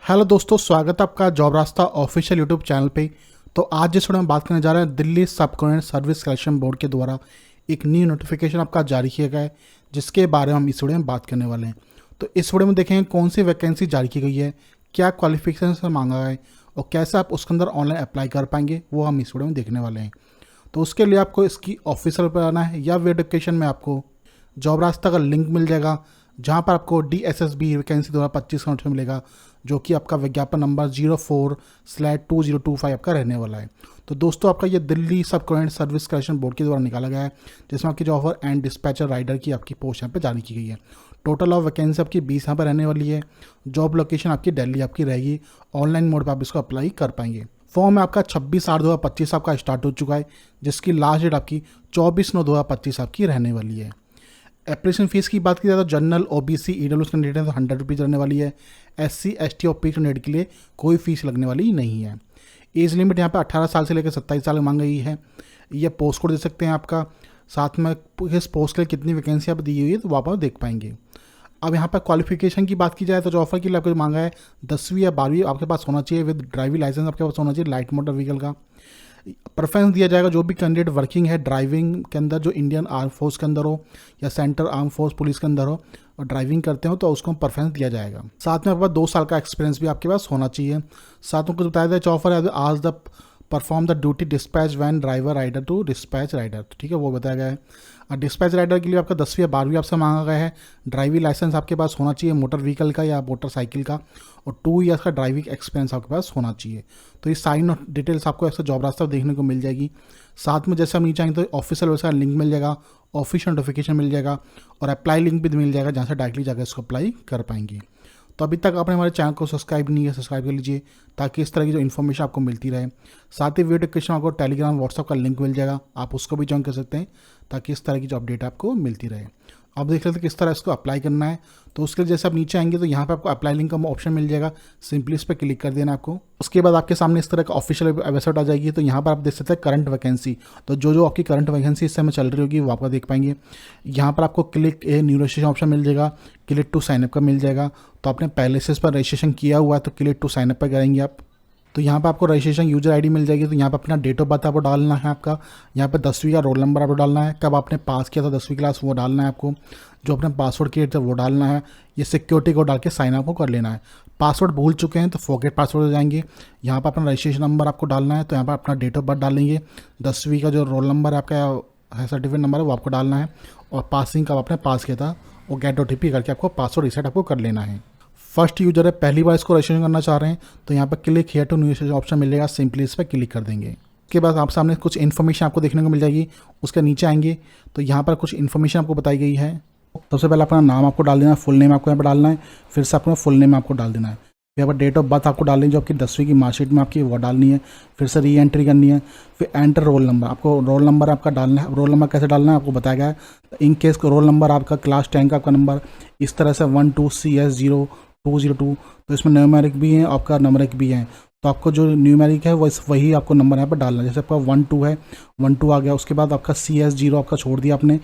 Hello दोस्तों, स्वागत है आपका जॉब रास्ता ऑफिशियल यूट्यूब चैनल पे। तो आज जिस वीडियो में बात करने जा रहे हैं, दिल्ली सब कॉन्टिनेंट सर्विस सिलेक्शन बोर्ड के द्वारा एक न्यू नोटिफिकेशन आपका जारी किया गया है, जिसके बारे में हम इस वीडियो में बात करने वाले हैं। तो इस वीडियो में देखेंगे कौन सी वैकेंसी जारी की गई है, क्या क्वालिफिकेशन से मांगा है और कैसे आप उसके अंदर ऑनलाइन अप्लाई कर पाएंगे, वो हम इस वीडियो में देखने वाले हैं। तो उसके लिए आपको इसकी ऑफिशियल पर आना है या वेब एप्लीकेशन में आपको जॉब रास्ता का लिंक मिल जाएगा, जहाँ पर आपको DSSB वैकेंसी 2025 का नोटिफिकेशन मिलेगा, जो कि आपका विज्ञापन नंबर 04/2025 आपका रहने वाला है। तो दोस्तों, आपका ये दिल्ली सब कॉन्टिनेंट सर्विस सिलेक्शन बोर्ड के द्वारा निकाला गया है, जिसमें आपकी जॉब एंड डिस्पैचर राइडर की आपकी पोस्ट यहाँ पर जारी की गई है। टोटल ऑफ वैकेंसी आपकी 20 यहाँ पर रहने वाली है। जॉब लोकेशन आपकी दिल्ली आपकी रहेगी। ऑनलाइन मोड पर आप इसको अप्लाई कर पाएंगे। फॉर्म आपका 26/8/2025 आपका स्टार्ट हो चुका है, जिसकी लास्ट डेट आपकी 24/9/2025 आपकी रहने वाली है। एप्लीकेशन फीस की बात की जाए तो जनरल OBC EWS कैंडिडेट तो 100 रुपीज़ रहने वाली है। SC ST और PH कैंडिडेट के लिए कोई फीस लगने वाली नहीं है। एज लिमिट यहाँ पे 18 साल से लेकर 27 साल मांग गई है। ये पोस्ट कोड दे सकते हैं आपका, साथ में किस पोस्ट के लिए कितनी वैकेंसी आप दी हुई है तो वहाँ पर देख पाएंगे। अब यहाँ पर क्वालिफिकेशन की बात की जाए तो जो ऑफर के लिए आपको मांगा है 10वीं या 12वीं आपके पास होना चाहिए, विद ड्राइविंग लाइसेंस आपके पास होना चाहिए लाइट मोटर व्हीकल का। प्रेफरेंस दिया जाएगा जो भी कैंडिडेट वर्किंग है ड्राइविंग के अंदर, जो इंडियन आर्म फोर्स के अंदर हो या सेंट्रल आर्म फोर्स पुलिस के अंदर हो और ड्राइविंग करते हो तो उसको प्रेफरेंस दिया जाएगा। साथ में आपके पास 2 साल का एक्सपीरियंस भी आपके पास होना चाहिए। साथ में कुछ बताया जाए ऑफर है आज the perform the duty dispatch van driver rider to dispatch rider, ठीक है, वो बताया गया है। और डिस्पैच राइडर के लिए आपका 10वीं या 12वीं आपसे मांगा गया है। ड्राइविंग लाइसेंस आपके पास होना चाहिए मोटर व्हीकल का या मोटरसाइकिल का, और 2 ईयर्स का ड्राइविंग एक्सपीरियंस आपके पास होना चाहिए। तो ये साइन और डिटेल्स आपको ऐसा जॉब रास्ता देखने को मिल जाएगी। साथ में जैसे हम नीचे आएंगे तो ऑफिशियल वेबसाइट लिंक मिल जाएगा, ऑफिशियल नोटिफिकेशन मिल जाएगा और अप्लाई लिंक भी मिल जाएगा, जहाँ से डायरेक्टली जाकर इसको अप्लाई कर पाएंगे। तो अभी तक आपने हमारे चैनल को सब्सक्राइब नहीं है, सब्सक्राइब कर लीजिए ताकि इस तरह की जो इन्फॉर्मेशन आपको मिलती रहे। साथ ही वीडियो डिस्क्रिप्शन आपको टेलीग्राम व्हाट्सअप का लिंक मिल जाएगा, आप उसको भी ज्वाइन कर सकते हैं ताकि इस तरह की जो अपडेट आपको मिलती रहे। अब देख लेते हैं किस तरह इसको अप्लाई करना है। तो उसके लिए जैसे आप नीचे आएंगे तो यहाँ पे आपको अप्लाई लिंक का ऑप्शन मिल जाएगा, सिंपली इस पर क्लिक कर देना आपको। उसके बाद आपके सामने इस तरह का ऑफिशियल वेबसाइट आ जाएगी। तो यहाँ पर आप देख सकते हैं करंट वैकेंसी, तो जो आपकी करंट वैकेंसी इस समय चल रही होगी वो आपका देख पाएंगे। यहाँ पर आपको click a new registration option मिल जाएगा, क्लिक टू साइनअप का मिल जाएगा। तो आपने पहले से इस पर रजिस्ट्रेशन किया हुआ है तो क्लिक टू साइनअप पर करेंगे आप। तो यहाँ पे आपको रजिस्ट्रेशन यूजर आईडी मिल जाएगी। तो यहाँ पे अपना डेट ऑफ बर्थ आपको डालना है आपका, यहाँ पे 10वीं का रोल नंबर आपको डालना है, कब आपने पास किया था 10वीं क्लास वो डालना है आपको, जो अपने पासवर्ड क्रिएट था वो डालना है, ये सिक्योरिटी कोड डाल के साइन आपको कर लेना है। पासवर्ड भूल चुके हैं तो फॉरगेट पासवर्ड हो जाएंगे। यहाँ पर अपना रजिस्ट्रेशन नंबर आपको डालना है, तो यहाँ पर अपना डेट ऑफ बर्थ डालेंगे, 10वीं का जो रोल नंबर है आपका है सर्टिफिकेट नंबर है वो आपको डालना है, और पासिंग कब आपने पास किया था वो गेट OTP करके आपको पासवर्ड रीसेट आपको कर लेना है। फर्स्ट यूजर है, पहली बार इसको रजिस्ट्रेशन करना चाह रहे हैं तो यहाँ पर click here to new registration option मिलेगा, सिंपली इस पर क्लिक कर देंगे। उसके बाद आप सामने कुछ इन्फॉर्मेशन आपको देखने को मिल जाएगी। उसके नीचे आएंगे तो यहाँ पर कुछ इन्फॉर्मेशन आपको बताई गई है। सबसे पहले अपना नाम आपको डाल देना है, फुल नेम आपको यहाँ पर डालना है, फिर से अपना फुल नेम आपको डाल देना है। फिर यहाँ पर डेट ऑफ बर्थ आपको डालनी है, जो आपकी 10वीं की मार्कशीट में आपकी वो डालनी है, फिर से री एंट्री करनी है। फिर एंटर रोल नंबर, आपको रोल नंबर आपका डालना है। रोल नंबर कैसे डालना है आपको बताया गया है। इन केस रोल नंबर आपका क्लास 10 का आपका नंबर इस तरह से 12CS0202, तो इसमें न्यूमेरिक भी है, आपका नंबरिक भी है। तो आपको जो न्यूमेरिक है वही आपको नंबर यहाँ पर डालना है। जैसे आपका 12 है, 12 आ गया, उसके बाद आपका CS0 आपका छोड़ दिया आपने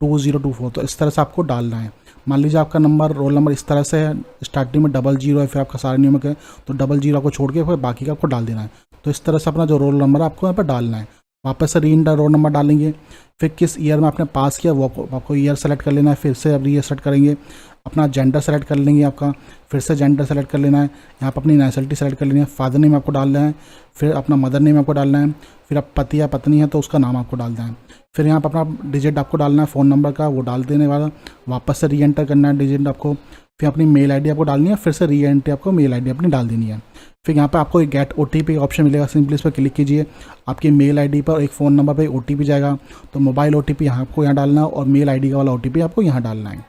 2024, तो इस तरह से आपको डालना है। मान लीजिए आपका नंबर रोल नंबर इस तरह से है, स्टार्टिंग में 00 है, फिर आपका सारे न्यूमेरिक है तो 00 आपको छोड़ के फिर बाकी का आपको डाल देना है। तो इस तरह से अपना जो रोल नंबर आपको यहाँ पर डालना है। वापस से री इंटर रोल नंबर डालेंगे, फिर किस ईयर में आपने पास किया वो आपको ईयर सेलेक्ट कर लेना है, फिर से अब रीसेट करेंगे। अपना जेंडर सेलेक्ट कर लेंगे आपका, फिर से जेंडर सेलेक्ट कर लेना है। यहाँ पर अपनी नेशनलिटी सेलेक्ट कर लेनी है, फादर नेम आपको डालना है, फिर अपना मदर नेम आपको डालना है, फिर आप पति या पत्नी है तो उसका नाम आपको डालना है। फिर यहाँ पर अपना डिजिट आपको डालना है फ़ोन नंबर का, वो डाल देने वाला, वापस से री एंटर करना है डिजिट आपको। फिर अपनी मेल आईडी आपको डालनी है, फिर से री एंट्री आपको मेल आईडी अपनी डाल देनी है। फिर यहाँ पे आपको एक गेट OTP ऑप्शन मिलेगा, सिंपली इस पर क्लिक कीजिए। आपकी मेल आईडी पर एक फ़ोन नंबर पर OTP जाएगा, तो मोबाइल OTP यहाँ आपको यहाँ डालना है और मेल आईडी का वाला OTP आपको यहाँ डालना है।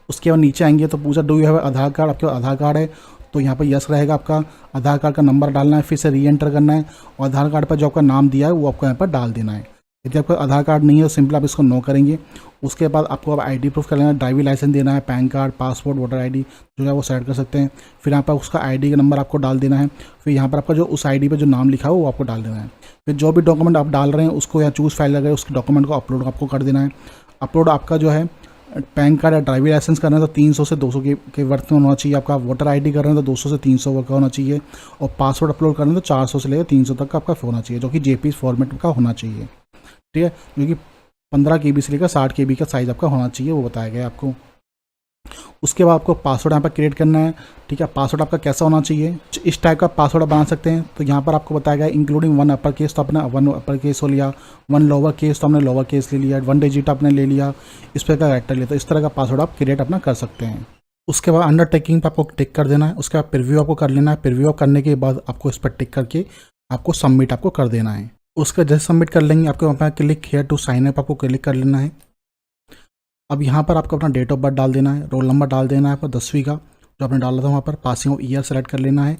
उसके बाद नीचे आएंगे तो पूछा do you have Aadhaar card, आपके पास आधार कार्ड है तो यहाँ पर यस रहेगा, आपका आधार कार्ड का नंबर डालना है, फिर से री एंटर करना है और आधार कार्ड पर जो आपका नाम दिया है वो आपको यहाँ पर डाल देना है। यदि आपका आधार कार्ड नहीं है तो सिंपल आप इसको नो करेंगे। उसके बाद आपको अब ID प्रूफ कर लेना है, ड्राइविंग लाइसेंस देना है, pan card, passport, voter ID जो है वो सेलेक्ट कर सकते हैं। फिर यहाँ पर उसका ID का नंबर आपको डाल देना है। फिर यहाँ पर आपका जो उस ID पे जो नाम लिखा हो वो आपको डाल देना है। फिर जो भी डॉक्यूमेंट आप डाल रहे हैं उसको या चूज़ फाइल लगे उसके डॉक्यूमेंट को अपलोड आपको कर देना है। अपलोड आपका जो है पैन कार्ड या ड्राइविंग लाइसेंस कर रहे हैं तो 300 से 200 के वर्थ में होना चाहिए आपका। वोटर आईडी कर रहे हैं तो 200 से 300 वर्थ का होना चाहिए। और पासवर्ड अपलोड कर रहे हैं तो 400 से लेकर 300 तक का आपका होना चाहिए, जो कि JPEG फॉर्मेट का होना चाहिए। ठीक है, जो कि 15 KB से लेकर 60 KB का साइज़ आपका होना चाहिए, वो बताया गया आपको। उसके बाद आपको पासवर्ड यहाँ पर क्रिएट करना है। ठीक है, पासवर्ड आपका कैसा होना चाहिए, इस टाइप का पासवर्ड बना सकते हैं। तो यहाँ पर आपको बताया गया इंक्लूडिंग 1 अपर केस, तो आपने 1 अपर केस हो लिया, 1 लोअर केस तो आपने लोअर केस ले लिया, 1 डिजिट आपने ले लिया, इस पर का कैरेक्टर लिया। तो इस तरह का पासवर्ड आप क्रिएट अपना कर सकते हैं। उसके बाद अंडरटेकिंग पर आपको टिक कर देना है। उसके बाद प्रीव्यू आपको कर लेना है। प्रीव्यू करने के बाद आपको इस पर टिक करके आपको सबमिट आपको कर देना है। उसका जैसे सबमिट कर लेंगे आपको वहाँ पर click here to sign up आपको क्लिक कर लेना है। अब यहाँ पर आपको अपना डेट ऑफ बर्थ डाल देना है, रोल नंबर डाल देना है आपको 10वीं का जो आपने डाला था वहाँ पर, पासिंग ऑफ ईयर सेलेक्ट कर लेना है।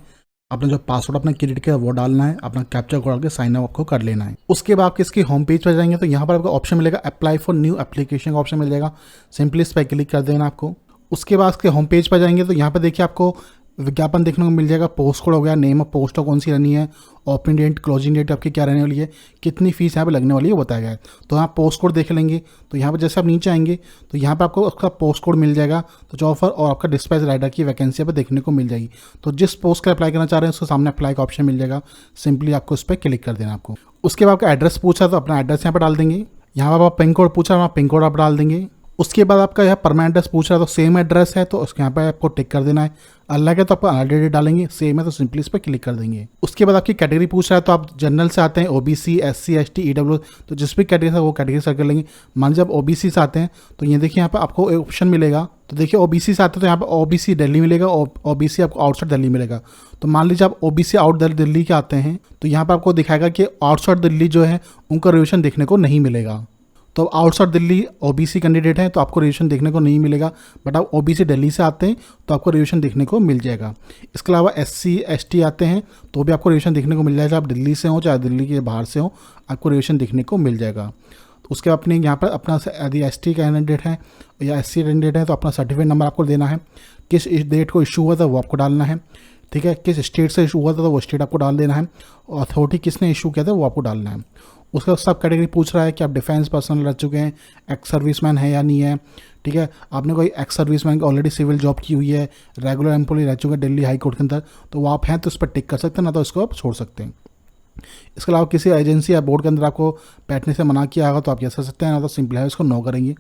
आपने जो पासवर्ड अपना क्रिएट किया वो डालना है, अपना कैप्चा कोड डाल के साइन अप आपको कर लेना है। उसके बाद आप किसकी होम पेज पर जाएंगे तो यहाँ पर आपको ऑप्शन मिलेगा अप्लाई फॉर न्यू एप्लीकेशन का ऑप्शन मिल जाएगा, सिंपली इस पर क्लिक कर देना आपको। उसके बाद उसके होम पेज पर जाएंगे तो यहाँ पर देखिए आपको विज्ञापन देखने को मिल जाएगा। पोस्ट कोड हो गया, नेम ऑफ पोस्ट कौन सी रहनी है, ओपन डेट क्लोजिंग डेट आपकी क्या रहने वाली है, कितनी फीस यहाँ पे लगने वाली है बताया गया है। तो यहाँ पोस्ट कोड देख लेंगे। तो यहाँ पर जैसे आप नीचे आएंगे तो यहाँ पर आपको उसका पोस्ट कोड मिल जाएगा। तो जो ऑफर और आपका डिस्पैच राइडर की वैकेंसी पर देखने को मिल जाएगी। तो जिस पोस्ट का अप्लाई करना चाह रहे हैं उसके सामने अप्लाई का ऑप्शन मिल जाएगा, सिंपली आपको उस पर क्लिक कर देना आपको। उसके बाद आपका एड्रेस पूछा तो अपना एड्रेस यहाँ पर डाल देंगे। यहाँ पर आप पिन कोड पूछा वहाँ पिन कोड आप डाल देंगे। उसके बाद आपका यहाँ परमानेंट एड्रेस पूछ रहा है तो सेम एड्रेस है तो उसके यहाँ पर आपको टिक कर देना है। अलग है तो आपको ऑलरेडी डालेंगे, सेम है तो सिंपली इस पर क्लिक कर देंगे। उसके बाद आपकी कैटेगरी पूछ रहा है तो आप जनरल से आते हैं, OBC SC ST EWS, तो जिस भी कैटेगरी है वो कैटेगरी सेलेक्ट कर लेंगे। मान लीजिए आप OBC से आते हैं तो ये देखिए यहाँ पर आपको एक ऑप्शन मिलेगा। तो देखिए OBC से आते हैं तो यहाँ पर OBC दिल्ली मिलेगा, OBC आपको आउटसाइड दिल्ली मिलेगा। तो मान लीजिए आप OBC आउट दिल्ली के आते हैं तो यहाँ पर आपको दिखाएगा कि आउटसाइड दिल्ली जो है उनका रिजर्वेशन देखने को नहीं मिलेगा। तो आउटसाइड दिल्ली OBC कैंडिडेट हैं तो आपको रिजर्वेशन देखने को नहीं मिलेगा, बट आप OBC दिल्ली से आते हैं तो आपको रिजर्वेशन देखने को मिल जाएगा। इसके अलावा SC ST आते हैं तो भी आपको रिजर्वेशन देखने को मिल जाएगा, आप दिल्ली से हो चाहे दिल्ली के बाहर से हो आपको रिजर्वेशन देखने को मिल जाएगा। तो उसके बाद अपने यहाँ पर अपना यदि ST कैंडिडेट है या SC कैंडिडेट है तो अपना सर्टिफिकेट नंबर आपको देना है, किस डेट को इशू हुआ था वो आपको डालना है। ठीक है, किस स्टेट से इशू हुआ था तो वो स्टेट आपको डाल देना है, और अथॉरिटी किसने इशू किया था वो आपको डालना है। उसका सब कैटेगरी पूछ रहा है कि आप डिफेंस पर्सनल रह चुके हैं, एक्स सर्विसमैन है या नहीं है। ठीक है, आपने कोई एक्स सर्विसमैन की ऑलरेडी सिविल जॉब की हुई है, रेगुलर एम्प्लॉय रह चुके हैं दिल्ली हाई कोर्ट के अंदर, तो वो आप हैं तो उस पर टिक कर सकते हैं, ना तो इसको आप छोड़ सकते हैं। इसके अलावा किसी एजेंसी या बोर्ड के अंदर आपको बैठने से मना किया होगा तो आप ये कर सकते हैं, ना तो सिंपल है इसको नो करेंगे।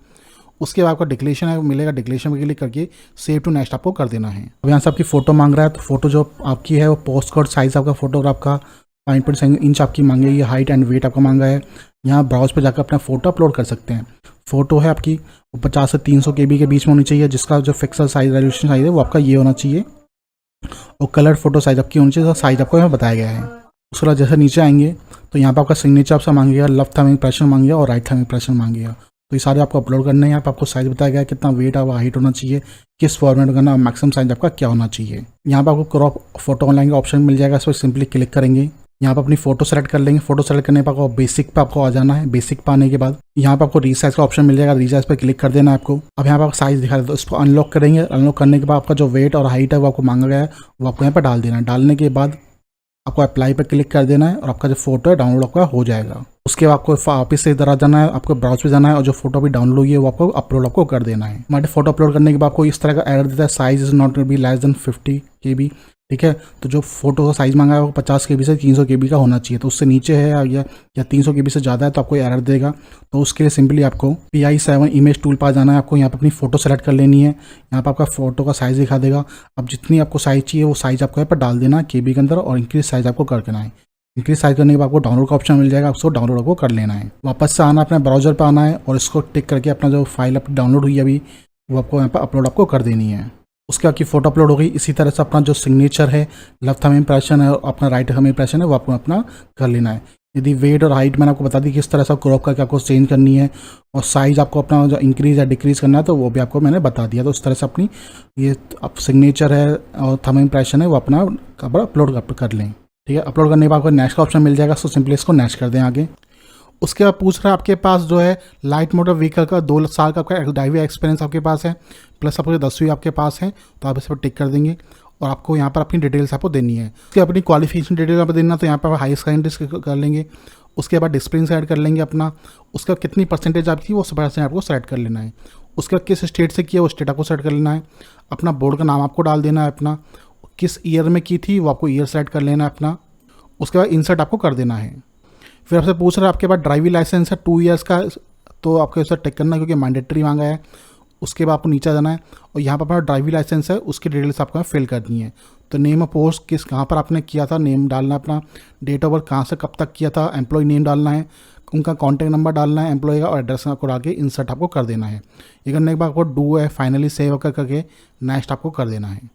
उसके बाद आपका डिक्लेरेशन है मिलेगा, डिक्लेरेशन में क्लिक करके सेव टू नेक्स्ट आपको कर देना है। अब यहाँ से आपकी फ़ोटो मांग रहा है तो फोटो जो आपकी है वो पोस्ट कोड साइज़ आपका फोटोग्राफ का 5.7 इंच आपकी मांगेगी, हाइट एंड वेट आपका मांगा है। यहाँ ब्राउज पे जाकर अपना फ़ोटो अपलोड कर सकते हैं। फ़ोटो है आपकी 50 से 300 KB के बीच में होनी चाहिए, जिसका जो फिक्सल साइज रेजोल्यूशन साइज़ है वो आपका ये होना चाहिए, और कलर फोटो साइज़ आपकी होनी चाहिए, साइज़ आपको यहाँ बताया गया है। उसके बाद जैसे नीचे आएंगे तो यहाँ पर आपका सिग्नेचर आपसे मांगेगा, लेफ्ट थंब इंप्रेशन मांगेगा और राइट थंब इंप्रेशन मांगेगा। तो ये सारे आपको अपलोड करने हैं। यहाँ पर आपको साइज़ बताया गया है, कितना वेट और हाइट होना चाहिए, किस फॉर्मेट में करना, मैक्सिमम साइज आपका क्या होना चाहिए। यहाँ पर आपको क्रॉप फोटो ऑनलाइन का ऑप्शन मिल जाएगा, इस पर सिंपली क्लिक करेंगे। यहाँ पर अपनी फोटो सेलेक्ट कर लेंगे। फोटो सेलेक्ट करने पर आपको बेसिक पे आपको आ जाना है। बेसिक पे आने के बाद यहाँ पर आपको रीसाइज का ऑप्शन मिल जाएगा, रीसाइज पर क्लिक कर देना है आपको। अब यहाँ पर आपको साइज दिखा देता है, इसको अनलॉक करेंगे। अनलॉक करने के बाद आपका जो वेट और हाइट है वो आपको मांगा गया है वो आपको यहाँ पर डाल देना है। डालने के बाद आपको अप्लाई पर क्लिक कर देना है और आपका जो फोटो है डाउनलोड आपका हो जाएगा। उसके बाद आपको वापस से इधर आ जाना है, आपको ब्राउज पे जाना है और जो फोटो भी डाउनलोड हुई है वो आपको अपलोड आपको कर देना है। हमारे फोटो अपलोड करने के बाद आपको इस तरह का एरर देता है, size is not be less than 50 KB। ठीक है, तो जो फोटो का साइज मांगा है वो 50 KB से 300 KB का होना चाहिए। तो उससे नीचे है या 300 KB से ज़्यादा है तो आपको एरर देगा। तो उसके लिए सिंपली आपको PI7 इमेज टूल पर जाना है। आपको यहाँ पर अपनी फ़ोटो सेलेक्ट कर लेनी है। यहाँ पर आपका फोटो का साइज़ दिखा देगा। अब जितनी आपको साइज़ चाहिए वो साइज़ आपको यहाँ पर डाल देना KB के अंदर, और इंक्रीज साइज़ आपको कर देना है। इंक्रीज साइज करने के बाद आपको डाउनलोड का ऑप्शन मिल जाएगा, उसको डाउनलोड आपको कर लेना है। वापस से आना अपने ब्राउजर पर आना है और इसको टिक करके अपना जो फाइल अपनी डाउनलोड हुई है अभी वो आपको यहाँ पर अपलोड आपको कर देनी है। उसके बाद की फ़ोटो अपलोड हो गई। इसी तरह से अपना जो सिग्नेचर है, लेफ्ट थंब इंप्रेशन है और अपना राइट थंब इंप्रेशन है वो आपको अपना कर लेना है। यदि वेट और हाइट मैंने आपको बता दी किस तरह से क्रॉप करके आपको चेंज करनी है, और साइज़ आपको अपना जो इंक्रीज़ या डिक्रीज़ करना है तो वो भी आपको मैंने बता दिया। तो इस तरह से अपनी ये अब सिग्नेचर है और थंब इंप्रेशन है वो अपना अपलोड कर लें। ठीक है, अपलोड करने के बाद आपको नेक्स्ट का ऑप्शन मिल जाएगा, तो सिंपली इसको नेक्स्ट कर दें आगे। उसके बाद पूछ रहा है आपके पास जो है लाइट मोटर व्हीकल का 2 साल का आपका ड्राइविंग एक्सपीरियंस आपके पास है, प्लस आपको 10वीं आपके पास है, तो आप इस पर टिक कर देंगे और आपको यहाँ पर अपनी डिटेल्स आपको देनी है। उसके अपनी क्वालिफिकेशन डिटेल यहाँ पर देना, तो यहाँ पर हाई सेकेंडरी कर लेंगे। उसके बाद डिसिप्लिन सेलेक्ट कर लेंगे अपना। उसका कितनी परसेंटेज आपकी वो परसेंट आपको सेलेक्ट कर लेना है। उसके बाद किस स्टेट से किया वो स्टेट आपको सेलेक्ट कर लेना है। अपना बोर्ड का नाम आपको डाल देना है, अपना किस ईयर में की थी वो आपको ईयर सेलेक्ट कर लेना है अपना। उसके बाद इंसर्ट आपको कर देना है। फिर आपसे पूछ रहा है आपके पास ड्राइविंग लाइसेंस है 2 ईयर्स का, तो आपको इसे टिक करना है क्योंकि मैंडेटरी मांगा है। उसके बाद आपको नीचे जाना है और यहाँ पर अपना ड्राइविंग लाइसेंस है उसकी डिटेल्स आपको फिल करनी है। तो नेम ऑफ पोस्ट किस कहाँ पर आपने किया था नेम डालना है अपना, डेट ऑफ बर्थ कहाँ से कब तक किया था, एम्प्लॉय नेम डालना है, उनका कॉन्टैक्ट नंबर डालना है एम्प्लॉय का और एड्रेस आपको डाल के इंसर्ट आपको कर देना है। ये करने के बाद आपको डू है फाइनली सेव करके नेक्स्ट आपको कर देना है।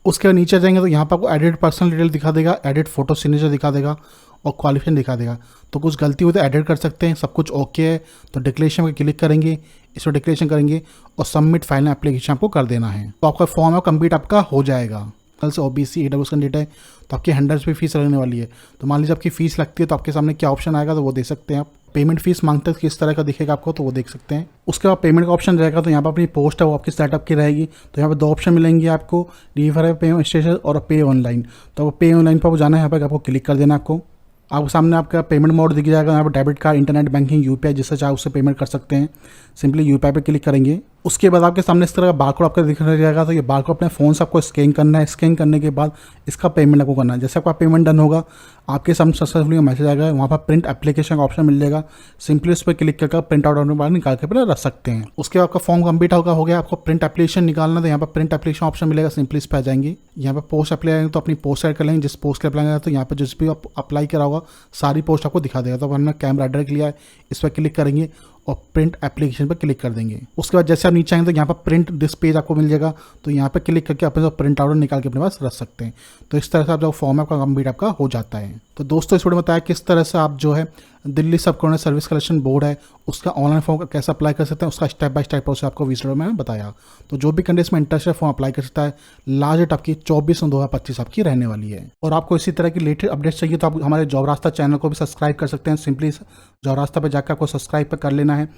उसके बाद नीचे जाएंगे तो यहाँ पर आपको एडिट पर्सनल डिटेल दिखा देगा, एडिट फोटो सिग्नेचर दिखा देगा और क्वालिफिकेशन दिखा देगा। तो कुछ गलती हुई तो एडिट कर सकते हैं, सब कुछ ओके है तो डिक्लेरेशन पर क्लिक करेंगे, इस पर डिक्लेरेशन करेंगे और सबमिट फाइनल एप्लीकेशन आपको कर देना है। तो आपका फॉर्म है कंप्लीट आपका हो जाएगा। कल से OBC EWS कैंडिडेट है तो आपकी 100 रुपये फीस लगने वाली है। तो मान लीजिए आपकी फ़ीस लगती है तो आपके सामने क्या ऑप्शन आएगा तो वो देख सकते हैं आप। पेमेंट फीस मांगते हैं किस तरह का दिखेगा आपको तो वो देख सकते हैं। उसके बाद पेमेंट का ऑप्शन रहेगा तो यहाँ पर अपनी पोस्ट है वो आपकी सेटअप की रहेगी। तो यहाँ पर 2 ऑप्शन मिलेंगे आपको, डिलीवर पेमेंट स्टेशन और पे ऑनलाइन। तो पे ऑनलाइन पर जाना है, यहाँ पर आपको क्लिक कर देना। आपको सामने आपका पेमेंट मोड दिख जाएगा, यहाँ पर debit card, internet banking, UPI जिससे चाहे उससे पेमेंट कर सकते हैं। सिंपली UPI पे क्लिक करेंगे। उसके बाद आपके सामने इस तरह का बारकोड आपका दिखने जाएगा। तो ये बारकोड अपने फ़ोन से आपको स्कैन करना है। स्कैन करने के बाद इसका पेमेंट आपको करना है। जैसे आपका पेमेंट डन होगा आपके सामने सक्सेसफुली मैसेज आएगा, वहाँ पर प्रिंट एप्लीकेशन का ऑप्शन मिल जाएगा। सिंपली उस पर क्लिक करके प्रिंट आउट होने के बाद निकाल के पहले रख सकते हैं। उसके बाद आपका फॉर्म कंप्लीट हो गया। आपको प्रिंट एप्लीकेशन निकालना तो यहाँ पर प्रिंट एप्लीकेशन ऑप्शन मिलेगा, सिंपली इस पर आ जाएंगे। यहाँ पर पोस्ट अप्लाई आएंगे तो अपनी पोस्ट ऐड कर लेंगे, जिस पोस्ट के अप्लाई करेंगे तो यहाँ पर जिस भी आप अप्लाई करा होगा सारी पोस्ट आपको दिखा देगा। तो हमने कैमरा डायरेक्ट लिया है, इस पर क्लिक करेंगे और प्रिंट एप्लीकेशन पर क्लिक कर देंगे। उसके बाद जैसे आप नीचे आएंगे तो यहाँ पर प्रिंट दिस पेज आपको मिल जाएगा। तो यहाँ पर क्लिक करके अपने प्रिंट आउट निकाल के अपने पास रख सकते हैं। तो इस तरह से आप जो फॉर्म है आपका कंप्लीट आपका हो जाता है। तो दोस्तों इस वीडियो में बताया किस तरह से आप जो है दिल्ली सब कॉर्डिनेट सर्विस कलेक्शन बोर्ड है उसका ऑनलाइन फॉर्म कैसे अप्लाई कर सकते हैं, उसका स्टेप बाय स्टेप प्रोसेस आपको वीडियो में बताया। तो जो भी कैंडिडेट में इंटरेस्ट है फॉर्म अप्लाई कर सकता है। लास्ट डेट आपकी 24/9/2025 आपकी रहने वाली है। और आपको इसी तरह की लेटेस्ट अपडेट्स चाहिए तो आप हमारे जॉब रास्ता चैनल को भी सब्सक्राइब कर सकते हैं। सिंपली जॉब रास्ता पर जाकर आपको सब्सक्राइब पर कर लेना है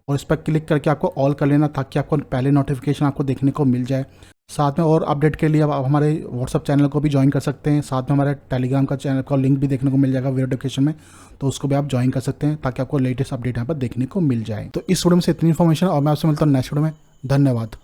और इस पर क्लिक करके आपको ऑल कर लेना ताकि आपको पहले नोटिफिकेशन आपको देखने को मिल जाए। साथ में और अपडेट के लिए आप हमारे व्हाट्सअप चैनल को भी ज्वाइन कर सकते हैं। साथ में हमारे टेलीग्राम का चैनल का लिंक भी देखने को मिल जाएगा वीडियो डिस्क्रिप्शन में, तो उसको भी आप ज्वाइन कर सकते हैं ताकि आपको लेटेस्ट अपडेट यहाँ पर देखने को मिल जाए। तो इस वीडियो में से इतनी इन्फॉर्मेशन और मैं आपसे मिलता हूँ नेक्स्ट वीडियो में। धन्यवाद।